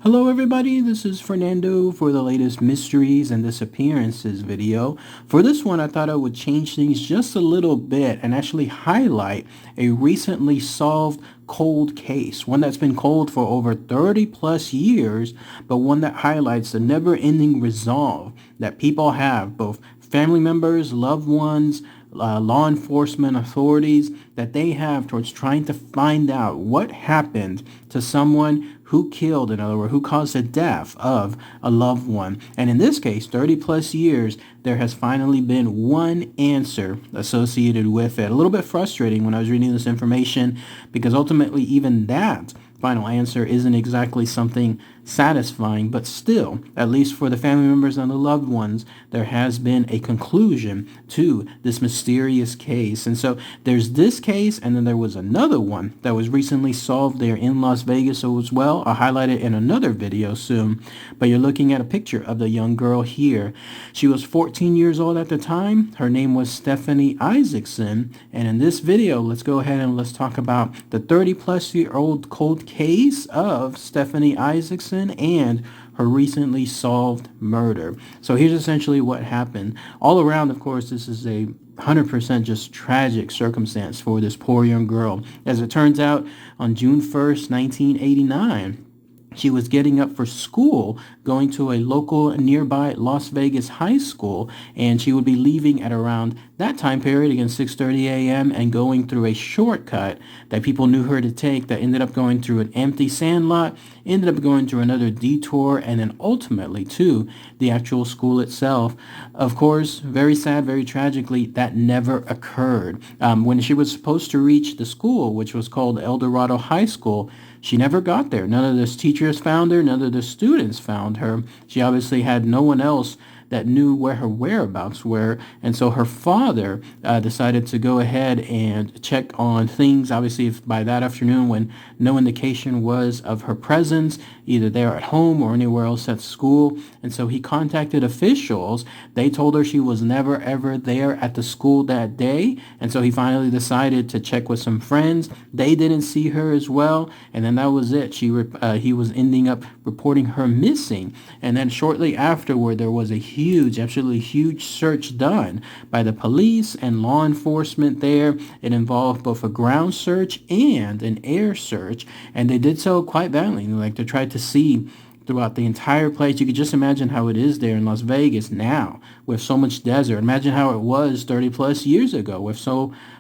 Hello everybody, this is Fernando for the latest Mysteries and Disappearances video. For this one, I thought I would change things just a little bit and actually highlight a recently solved cold case, one that's been cold for over 30 plus years, but one that highlights the never-ending resolve that people have, both family members, loved ones, law enforcement authorities, that they have towards trying to find out what happened to someone who killed, in other words, who caused the death of a loved one. And in this case, 30 plus years, there has finally been one answer associated with it. A little bit frustrating when I was reading this information because ultimately even that final answer isn't exactly something satisfying, but still, at least for the family members and the loved ones, there has been a conclusion to this mysterious case. And so there's this case, and then there was another one that was recently solved there in Las Vegas as well. I'll highlight it in another video soon, but you're looking at a picture of the young girl here. She was 14 years old at the time. Her name was Stephanie Isaacson, and in this video, let's go ahead and let's talk about the 30-plus-year-old cold case of Stephanie Isaacson and her recently solved murder. So here's essentially what happened. All around, of course, this is a 100% just tragic circumstance for this poor young girl. As it turns out, on June 1st, 1989, she was getting up for school, going to a local nearby Las Vegas high school, and she would be leaving at around that time period, again 6:30 a.m., and going through a shortcut that people knew her to take that ended up going through an empty sandlot, ended up going through another detour, and then ultimately to the actual school itself. Of course, very sad, very tragically, that never occurred. When she was supposed to reach the school, which was called El Dorado High School, she never got there. None of the teachers found her. None of the students found her. She obviously had no one else that knew where her whereabouts were. And so her father decided to go ahead and check on things. Obviously, if by that afternoon, when no indication was of her presence, either there at home or anywhere else at school. And so he contacted officials. They told her she was never, ever there at the school that day. And so he finally decided to check with some friends. They didn't see her as well. And then that was it. He was ending up reporting her missing. And then shortly afterward, there was a huge, absolutely huge search done by the police and law enforcement there. It involved both a ground search and an air search. And they did so quite valiantly, like to try to see throughout the entire place. You could just imagine how it is there in Las Vegas now with so much desert. Imagine how it was 30 plus years ago with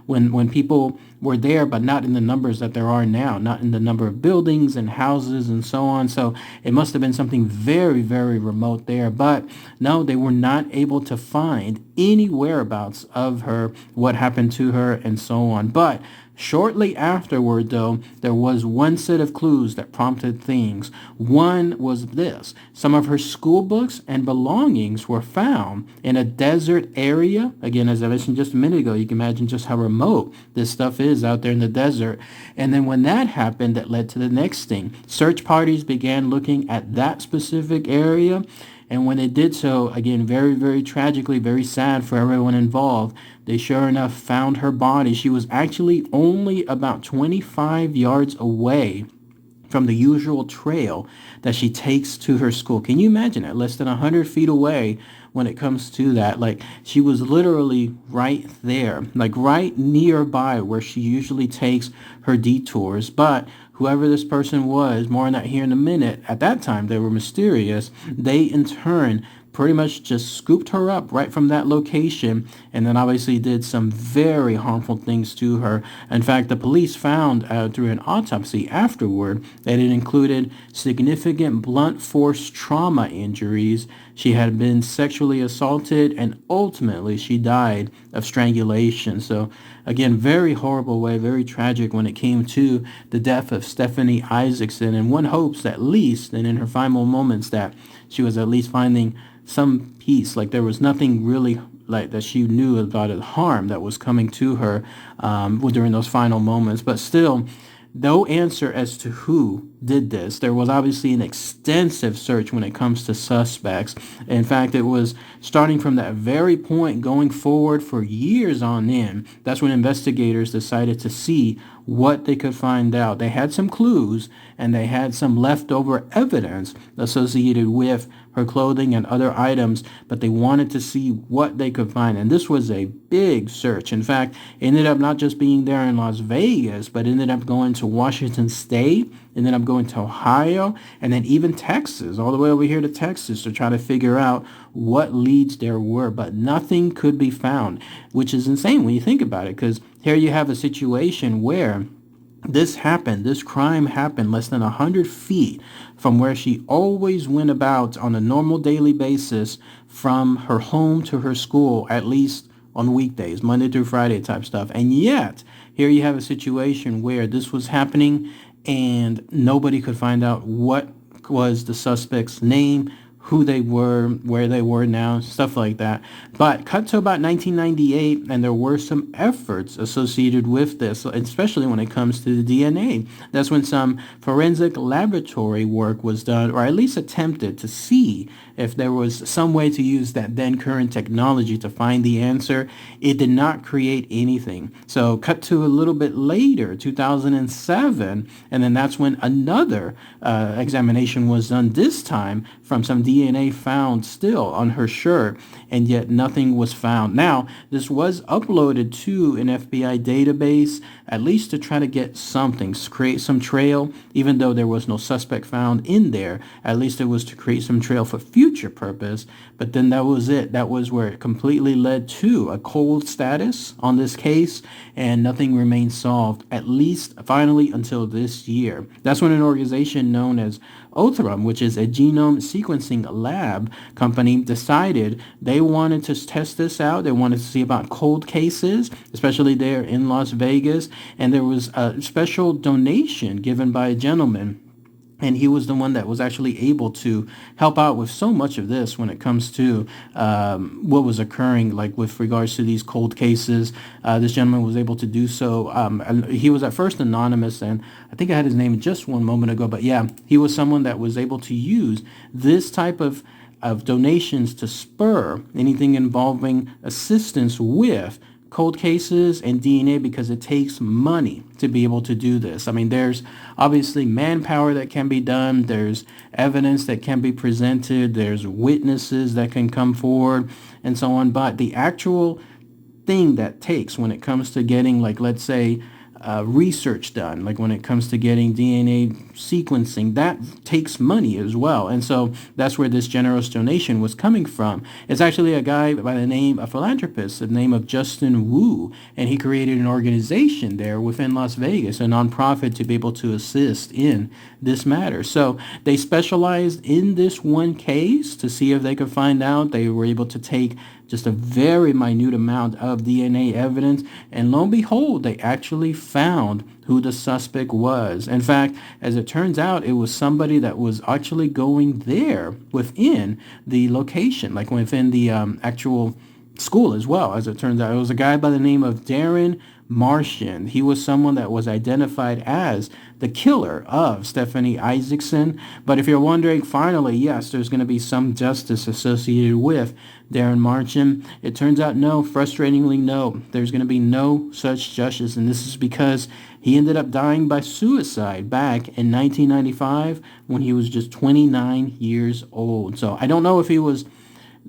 when people were there, but not in the numbers that there are now, not in the number of buildings and houses and so on. So it must have been something very, very remote there. But no, they were not able to find any whereabouts of her, what happened to her, and so on. But shortly afterward, though, there was one set of clues that prompted things. One was this. Some of her school books and belongings were found in a desert area. Again, as I mentioned just a minute ago, you can imagine just how remote this stuff is out there in the desert. And then when that happened, that led to the next thing. Search parties began looking at that specific area. And when they did so, again, very, very tragically, very sad for everyone involved, they sure enough found her body. She was actually only about 25 yards away from the usual trail that she takes to her school. Can you imagine that? Less than 100 feet away when it comes to that. Like, she was literally right there, like right nearby where she usually takes her detours. But whoever this person was, more on that here in a minute, at that time they were mysterious. They in turn pretty much just scooped her up right from that location, and then obviously did some very harmful things to her. In fact, the police found through an autopsy afterward that it included significant blunt force trauma injuries. She had been sexually assaulted, and ultimately she died of strangulation. So again, very horrible way, very tragic when it came to the death of Stephanie Isaacson. And one hopes at least, and in her final moments, that she was at least finding some peace, like there was nothing really like that she knew about the harm that was coming to her during those final moments. But still, no answer as to who did this. There was obviously an extensive search when it comes to suspects. In fact, it was starting from that very point going forward for years on end. That's when investigators decided to see what they could find out. They had some clues and they had some leftover evidence associated with her clothing and other items, but they wanted to see what they could find. And this was a big search. In fact, it ended up not just being there in Las Vegas, but ended up going to Washington State, ended up going to Ohio, and then even Texas, all the way over here to Texas to try to figure out what leads there were. But nothing could be found, which is insane when you think about it, because here you have a situation where this crime happened less than 100 feet from where she always went about on a normal daily basis from her home to her school, at least on weekdays, Monday through Friday type stuff. And yet, here you have a situation where this was happening and nobody could find out what was the suspect's name, who they were, where they were now, stuff like that. But cut to about 1998, and there were some efforts associated with this, especially when it comes to the DNA. That's when some forensic laboratory work was done, or at least attempted to see if there was some way to use that then current technology to find the answer. It did not create anything. So cut to a little bit later, 2007, and then that's when another examination was done, this time from some DNA found still on her shirt, and yet nothing was found. Now, this was uploaded to an FBI database, at least to try to get something, create some trail, even though there was no suspect found in there. At least it was to create some trail for future purpose. But then that was it. That was where it completely led to a cold status on this case, and nothing remained solved, at least finally until this year. That's when an organization known as Othram, which is a genome sequencing lab company, decided they wanted to test this out. They wanted to see about cold cases, especially there in Las Vegas. And there was a special donation given by a gentleman, and he was the one that was actually able to help out with so much of this when it comes to what was occurring, like with regards to these cold cases. This gentleman was able to do so. He was at first anonymous, and I think I had his name just one moment ago. But yeah, he was someone that was able to use this type of donations to spur anything involving assistance with cold cases and DNA, because it takes money to be able to do this. I mean, there's obviously manpower that can be done. There's evidence that can be presented. There's witnesses that can come forward and so on. But the actual thing that takes when it comes to getting, like, let's say, research done, like when it comes to getting DNA sequencing, that takes money as well. And so that's where this generous donation was coming from. It's actually a guy by the name, a philanthropist, the name of Justin Wu, and he created an organization there within Las Vegas, a nonprofit, to be able to assist in this matter. So they specialized in this one case to see if they could find out. They were able to take just a very minute amount of DNA evidence, and lo and behold, they actually found who the suspect was. In fact, as it turns out, it was somebody that was actually going there within the location, like within the actual school as well. As it turns out, it was a guy by the name of Darren Martian. He was someone that was identified as the killer of Stephanie Isaacson. But if you're wondering, finally, yes, there's going to be some justice associated with Darren Martian. It turns out no, frustratingly no. There's going to be no such justice, and this is because he ended up dying by suicide back in 1995 when he was just 29 years old. So I don't know if he was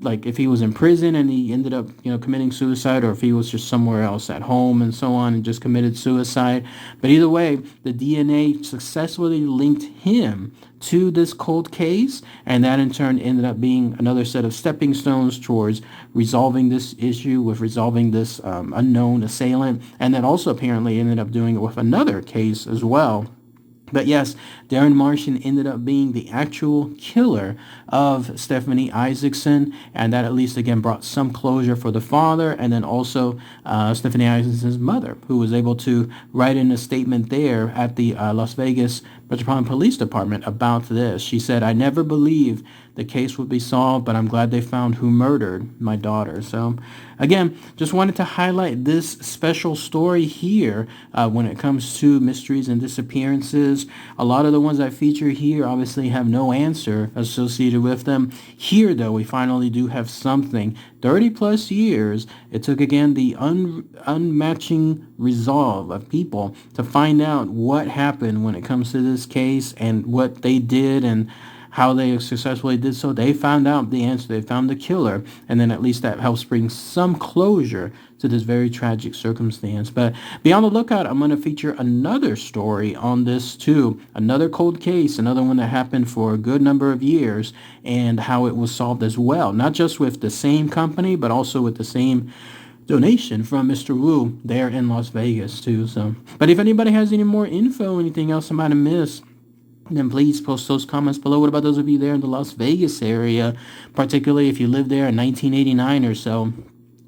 in prison and he ended up, committing suicide, or if he was just somewhere else at home and so on and just committed suicide. But either way, the DNA successfully linked him to this cold case, and that in turn ended up being another set of stepping stones towards resolving this issue, with resolving this unknown assailant, and then also apparently ended up doing it with another case as well. But yes, Darren Martian ended up being the actual killer of Stephanie Isaacson, and that at least again brought some closure for the father, and then also Stephanie Isaacson's mother, who was able to write in a statement there at the Las Vegas Metropolitan Police Department about this. She said, "I never believed the case would be solved, but I'm glad they found who murdered my daughter." So again, just wanted to highlight this special story here when it comes to mysteries and disappearances. cases. A lot of the ones I feature here obviously have no answer associated with them. Here, though, we finally do have something. 30 plus years, it took, again, the unmatching resolve of people to find out what happened when it comes to this case and what they did and how they successfully did so. They found out the answer. They found the killer, and then at least that helps bring some closure to this very tragic circumstance. But be on the lookout. I'm going to feature another story on this too. Another cold case, another one that happened for a good number of years, and how it was solved as well. Not just with the same company, but also with the same donation from Mr. Wu there in Las Vegas too. So, but if anybody has any more info, anything else I might have missed, then please post those comments below. What about those of you there in the Las Vegas area, particularly if you lived there in 1989 or so?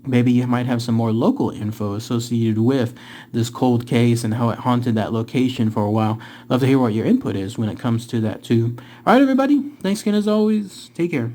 Maybe you might have some more local info associated with this cold case and how it haunted that location for a while. Love to hear what your input is when it comes to that too. All right, everybody. Thanks again as always. Take care.